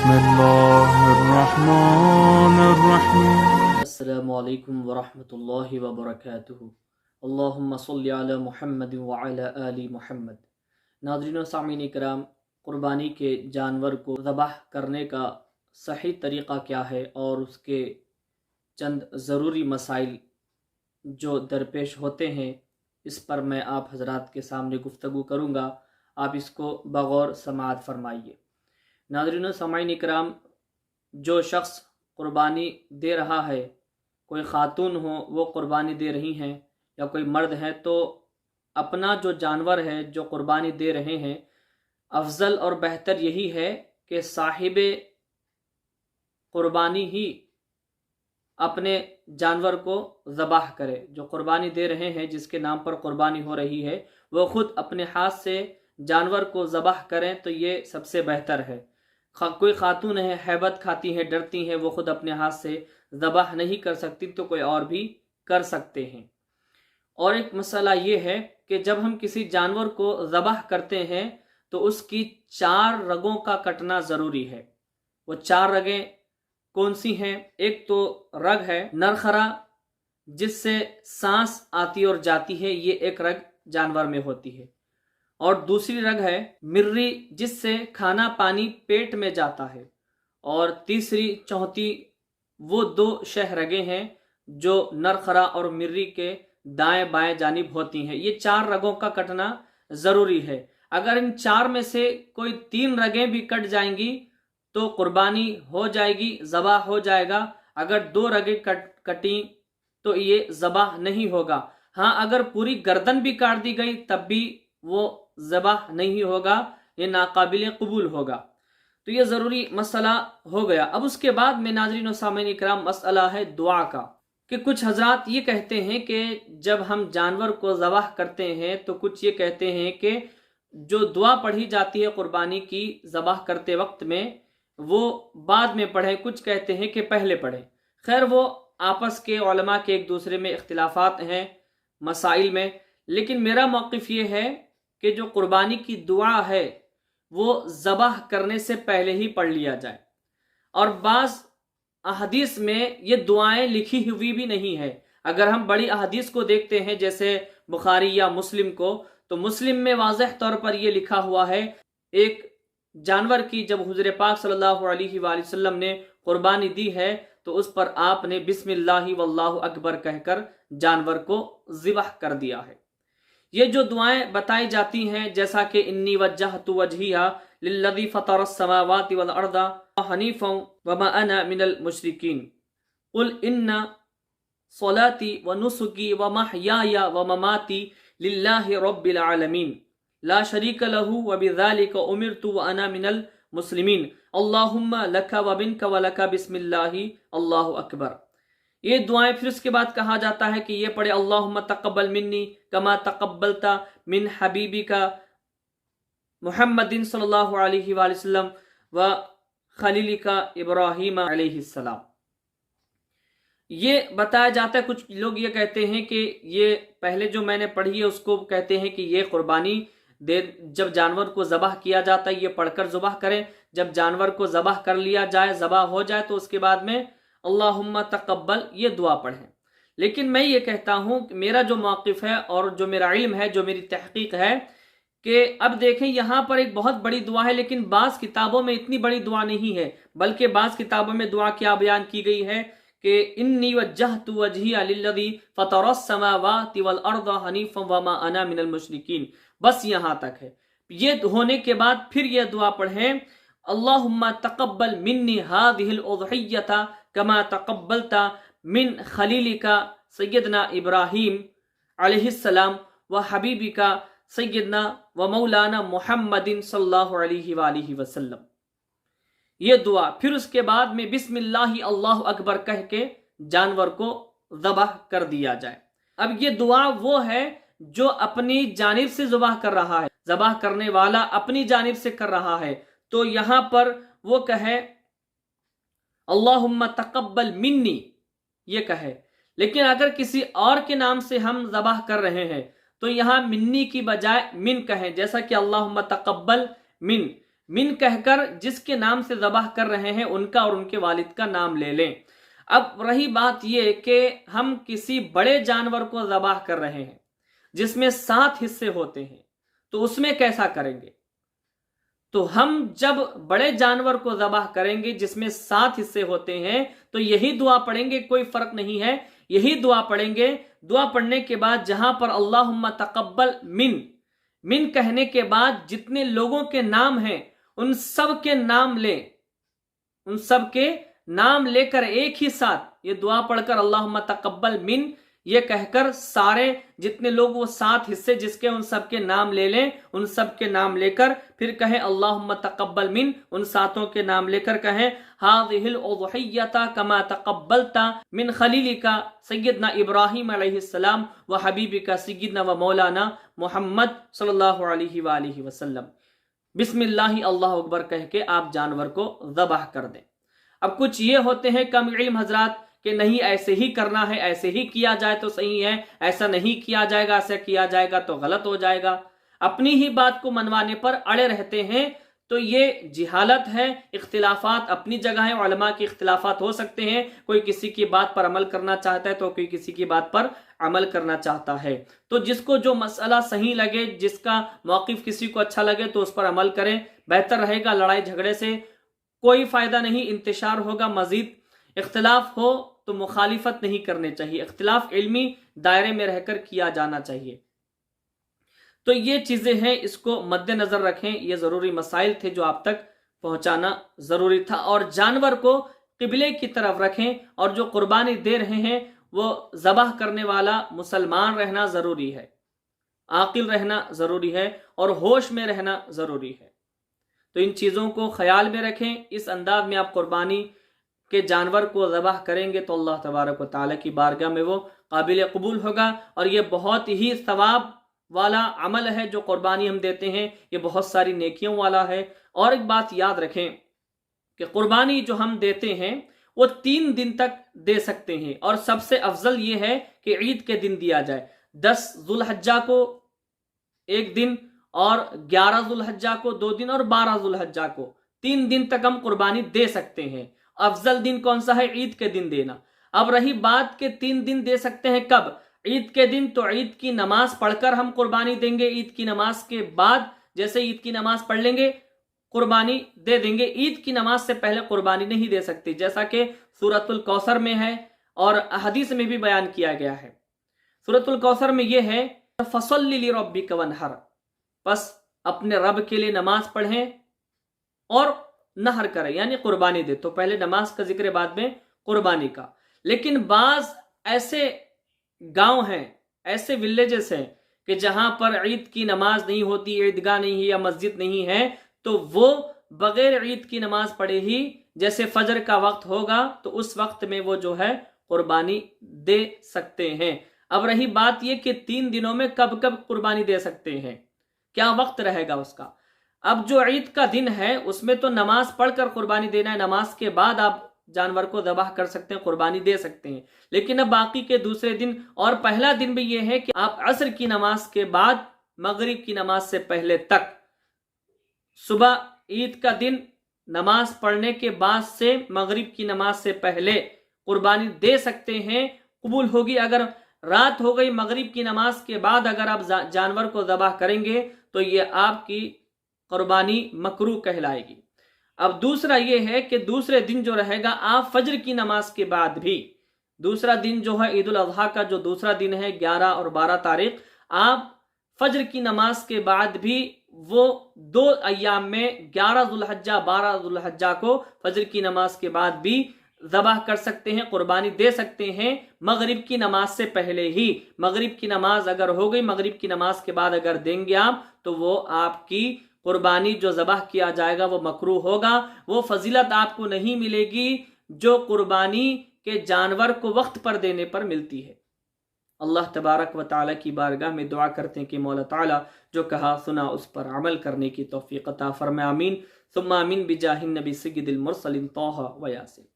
बिस्मिल्लाहिर्रहमानिर्रहीम। अस्सलामु अलैकुम वरहमतुल्लाहि वबरकातुहू। अल्लाहुम्मा सल्लि अला मुहम्मद व अला आलि मुहम्मद। नाज़रीन व सामीन इकराम, क़ुरबानी के जानवर को ज़बह करने का सही तरीक़ा क्या है और उसके चंद ज़रूरी मसाइल जो दरपेश होते हैं, इस पर मैं आप हज़रात के सामने गुफ्तगू करूँगा। आप इसको बग़ौर समाअत फरमाइए। नाज़रीन व सामीन इकराम, जो शख्स क़ुरबानी दे रहा है, कोई ख़ातून हो वो क़ुरबानी दे रही हैं या कोई मर्द है, तो अपना जो जानवर है जो क़ुरबानी दे रहे हैं, अफजल और बेहतर यही है कि साहिबे क़ुरबानी ही अपने जानवर को ज़बाह करे। जो क़ुरबानी दे रहे हैं, जिसके नाम पर क़ुरबानी हो रही है, वो ख़ुद अपने हाथ से जानवर को ज़बाह करें तो ये सबसे बेहतर है। कोई खातून है, हैबत खाती है, डरती हैं, वो खुद अपने हाथ से ज़बाह नहीं कर सकती, तो कोई और भी कर सकते हैं। और एक मसला ये है कि जब हम किसी जानवर को ज़बाह करते हैं तो उसकी 4 रगों का कटना ज़रूरी है। वो 4 रगें कौन सी हैं? एक तो रग है नरखरा, जिससे सांस आती और जाती है, ये एक रग जानवर में होती है। और दूसरी रग है मिर्री, जिससे खाना पानी पेट में जाता है। और तीसरी चौथी वो 2 शह रगें हैं जो नरखरा और मिर्री के दाएं बाएं जानिब होती हैं। ये 4 रगों का कटना ज़रूरी है। अगर इन 4 में से कोई 3 रगें भी कट जाएंगी तो कुर्बानी हो जाएगी, ज़बह हो जाएगा। अगर 2 रगें कटी तो ये ज़बह नहीं होगा। हाँ, अगर पूरी गर्दन भी काट दी गई तब भी वो ज़बह नहीं होगा, ये नाकाबिल कबूल होगा। तो ये ज़रूरी मसला हो गया। अब उसके बाद में नाज़रीन व सामीन इकराम, मसला है दुआ का, कि कुछ हजरात ये कहते हैं कि जब हम जानवर को ज़बाह करते हैं तो कुछ ये कहते हैं कि जो दुआ पढ़ी जाती है क़ुरबानी की ज़बाह करते वक्त में, वो बाद में पढ़ें, कुछ कहते हैं कि पहले पढ़ें। खैर, वो आपस के उलमा के एक दूसरे में इख्तिलाफात हैं मसाइल में, लेकिन मेरा मौक़िफ़ ये है कि जो क़ुरबानी की दुआ है वो ज़बाह करने से पहले ही पढ़ लिया जाए। और बाज़ अहदीस में ये दुआएं लिखी हुई भी नहीं है। अगर हम बड़ी अहदीस को देखते हैं, जैसे बुखारी या मुस्लिम को, तो मुस्लिम में वाज़ेह तौर पर यह लिखा हुआ है, एक जानवर की जब हुज़ूर पाक सल्लल्लाहु अलैहि वसल्लम ने क़ुरबानी दी है तो उस पर आपने बिस्मिल्लाहि वल्लाहु अकबर कहकर जानवर को ज़िबह कर दिया है। ये जो दुआएं बताई जाती हैं, जैसा कि इन्नी वज्जहतु वजहिया लिल्लज़ी फ़तरस समावाति वल अर्दा हनीफ़न व मा अना मिनल मुशरिकीन, कुल इन्ना सलाती व नुसुकी व महयाया व ममाती लिल्लाहि रब्बिल आलमीन ला शरीक लहू व बिज़ालिका उमिरतु व अना मिनल मुस्लिमीन अल्लाहुम्मा लका व बिनका व लका बिस्मिल्लाहि अल्लाहु अकबर। ये दुआएं फिर उसके बाद कहा जाता है कि ये पढ़े, अल्लाहुम्मा तक़ब्बल मिन्नी कमा तक़ब्बलता मिन हबीबिका मुहम्मदिन सल्लल्लाहु अलैहि वसल्लम व खलीलिका इब्राहीम अलैहिस्सलाम। ये बताया जाता है, कुछ लोग ये कहते हैं कि ये पहले जो मैंने पढ़ी है उसको कहते हैं कि ये क़ुरबानी दे, जब जानवर को ज़बाह किया जाता है ये पढ़कर ज़बाह करें। जब जानवर को ज़बाह कर लिया जाए, ज़बाह हो जाए, तो उसके बाद में अल्लाहुम्मा तक़ब्बल ये दुआ पढ़ें। लेकिन मैं ये कहता हूँ कि मेरा जो मौक़िफ़ है और जो मेरा इल्म है, जो मेरी तहक़ीक़ है, कि अब देखें यहाँ पर एक बहुत बड़ी दुआ है, लेकिन बाज़ किताबों में इतनी बड़ी दुआ नहीं है, बल्कि बाज़ किताबों में दुआ क्या बयान की गई है कि इन्नी वज्जहतु वजहिया लिल्लज़ी फ़तरस समावाति वल अर्दा हनीफ़न व मा अना मिनल मुशरिकीन। बस यहाँ तक है। ये होने के बाद फिर यह दुआ पढ़ें, अल्लाहुम्मा तक़ब्बल मिन्नी हाज़िहिल उज़हिय्यता कमा तक़ब्बलता मिन खलीलिका सय्यदना इब्राहीम अलैहिस्सलाम व हबीबिका सय्यदना व मौलाना मुहम्मदिन सल्लल्लाहु अलैहि वसल्लम। ये दुआ फिर उसके बाद में बिस्मिल्लाहि अल्लाहु अकबर कह के जानवर को ज़बाह कर दिया जाए। अब ये दुआ वो है जो अपनी जानिब से ज़बाह कर रहा है, ज़बाह करने वाला अपनी जानिब से कर रहा है, तो यहाँ पर वो कहे अल्लाहुम्मा तक़ब्बल मिन्नी, ये कहे। लेकिन अगर किसी और के नाम से हम ज़बाह कर रहे हैं तो यहाँ मिन्नी की बजाय मिन कहें, जैसा कि अल्लाहुम्मा तक़ब्बल मिन। من کہہ کر جس کے نام سے ذبح کر رہے ہیں ان کا اور ان کے والد کا نام لے لیں۔ اب رہی بات یہ کہ ہم کسی بڑے جانور کو ذبح کر رہے ہیں جس میں 7 حصے ہوتے ہیں، تو اس میں کیسا کریں گے؟ تو ہم جب بڑے جانور کو ذبح کریں گے جس میں 7 حصے ہوتے ہیں تو یہی دعا پڑھیں گے، کوئی فرق نہیں ہے، یہی دعا پڑھیں گے۔ دعا پڑھنے کے بعد جہاں پر اللہم تقبل من کہنے کے بعد جتنے لوگوں کے نام ہیں ان سب کے نام لیں، ان سب کے نام لے کر ایک ہی ساتھ یہ دعا پڑھ کر اللہم تقبل من یہ کہہ کر سارے جتنے لوگ وہ 7 حصے جس کے ان سب کے نام لے لیں، ان سب کے نام لے کر پھر کہیں اللہم تقبل من، ان 7 کے نام لے کر کہیں هذه الاضحیۃ کما تقبلت من خلیلک سیدنا ابراہیم علیہ السلام و حبیبک سیدنا و مولانا محمد صلی اللہ علیہ وآلہ وسلم۔ بسم اللہ اللہ اکبر کہہ کے آپ جانور کو ذبح کر دیں۔ اب کچھ یہ ہوتے ہیں کم علم حضرات کہ نہیں ایسے ہی کرنا ہے، ایسے ہی کیا جائے تو صحیح ہے، ایسا نہیں کیا جائے گا، ایسا کیا جائے گا تو غلط ہو جائے گا، اپنی ہی بات کو منوانے پر اڑے رہتے ہیں، تو یہ جہالت ہے۔ اختلافات اپنی جگہ ہیں، علماء کے اختلافات ہو سکتے ہیں، کوئی کسی کی بات پر عمل کرنا چاہتا ہے تو کوئی کسی کی بات پر عمل کرنا چاہتا ہے، تو جس کو جو مسئلہ صحیح لگے، جس کا موقف کسی کو اچھا لگے تو اس پر عمل کریں، بہتر رہے گا۔ لڑائی جھگڑے سے کوئی فائدہ نہیں، انتشار ہوگا مزید۔ اختلاف ہو تو مخالفت نہیں کرنے چاہیے، اختلاف علمی دائرے میں رہ کر کیا جانا چاہیے۔ تو یہ چیزیں ہیں، اس کو مد نظر رکھیں، یہ ضروری مسائل تھے جو آپ تک پہنچانا ضروری تھا۔ اور جانور کو قبلے کی طرف رکھیں، اور جو قربانی دے رہے ہیں وہ ذبح کرنے والا مسلمان رہنا ضروری ہے، عاقل رہنا ضروری ہے، اور ہوش میں رہنا ضروری ہے۔ تو ان چیزوں کو خیال میں رکھیں، اس انداز میں آپ قربانی کے جانور کو ذبح کریں گے تو اللہ تبارک و تعالیٰ کی بارگاہ میں وہ قابل قبول ہوگا، اور یہ بہت ہی ثواب والا عمل ہے۔ جو قربانی ہم دیتے ہیں یہ بہت ساری نیکیوں والا ہے۔ اور ایک بات یاد رکھیں کہ قربانی جو ہم دیتے ہیں وہ 3 دن تک دے سکتے ہیں، اور سب سے افضل یہ ہے کہ عید کے دن دیا جائے، 10 ذو الحجہ کو 1 دن، اور 11 ذو الحجہ کو 2 دن، اور 12 ذو الحجہ کو 3 دن تک ہم قربانی دے سکتے ہیں۔ افضل دن کون سا ہے؟ عید کے دن دینا۔ اب رہی بات کہ 3 دن دے سکتے ہیں کب؟ عید کے دن تو عید کی نماز پڑھ کر ہم قربانی دیں گے، عید کی نماز کے بعد جیسے عید کی نماز پڑھ لیں گے قربانی دے دیں گے۔ عید کی نماز سے پہلے قربانی نہیں دے سکتی، جیسا کہ سورۃ الکوثر میں ہے اور حدیث میں بھی بیان کیا گیا ہے۔ سورۃ الکوثر میں یہ ہے فَصَلِّ لِرَبِّكَ وَانْحَرْ، بس اپنے رب کے لیے نماز پڑھیں اور نہر کریں، یعنی قربانی دے۔ تو پہلے نماز کا ذکر بعد میں قربانی کا۔ لیکن بعض ایسے گاؤں ہیں، ایسے ولیجز ہیں کہ جہاں پر عید کی نماز نہیں ہوتی، عیدگاہ نہیں ہے یا مسجد نہیں ہے، تو وہ بغیر عید کی نماز پڑھے ہی جیسے فجر کا وقت ہوگا تو اس وقت میں وہ جو ہے قربانی دے سکتے ہیں۔ اب رہی بات یہ کہ 3 دنوں میں کب کب قربانی دے سکتے ہیں، کیا وقت رہے گا اس کا؟ اب جو عید کا دن ہے اس میں تو نماز پڑھ کر قربانی دینا ہے، نماز کے بعد آپ جانور کو ذبح کر سکتے ہیں، قربانی دے سکتے ہیں۔ لیکن اب باقی کے دوسرے دن، اور پہلا دن بھی یہ ہے کہ آپ عصر کی نماز کے بعد مغرب کی نماز سے پہلے تک، صبح عید کا دن نماز پڑھنے کے بعد سے مغرب کی نماز سے پہلے قربانی دے سکتے ہیں، قبول ہوگی۔ اگر رات ہو گئی مغرب کی نماز کے بعد اگر آپ جانور کو ذبح کریں گے تو یہ آپ کی قربانی مکروہ کہلائے گی۔ اب دوسرا یہ ہے کہ دوسرے دن جو رہے گا آپ فجر کی نماز کے بعد بھی، دوسرا دن جو ہے عید الاضحیٰ کا جو دوسرا دن ہے 11 اور 12 تاریخ، آپ فجر کی نماز کے بعد بھی وہ 2 ایام میں 11 ذو الحجہ 12 ذو الحجہ کو فجر کی نماز کے بعد بھی ذبح کر سکتے ہیں، قربانی دے سکتے ہیں مغرب کی نماز سے پہلے ہی۔ مغرب کی نماز اگر ہو گئی، مغرب کی نماز کے بعد اگر دیں گے آپ تو وہ آپ کی قربانی جو ذبح کیا جائے گا وہ مکروہ ہوگا، وہ فضیلت آپ کو نہیں ملے گی جو قربانی کے جانور کو وقت پر دینے پر ملتی ہے۔ اللہ تبارک و تعالیٰ کی بارگاہ میں دعا کرتے ہیں کہ مولا تعالیٰ جو کہا سنا اس پر عمل کرنے کی توفیق عطا فرمائے، آمین ثم آمین بجاہ النبی سید المرسلین طہ و یاسین۔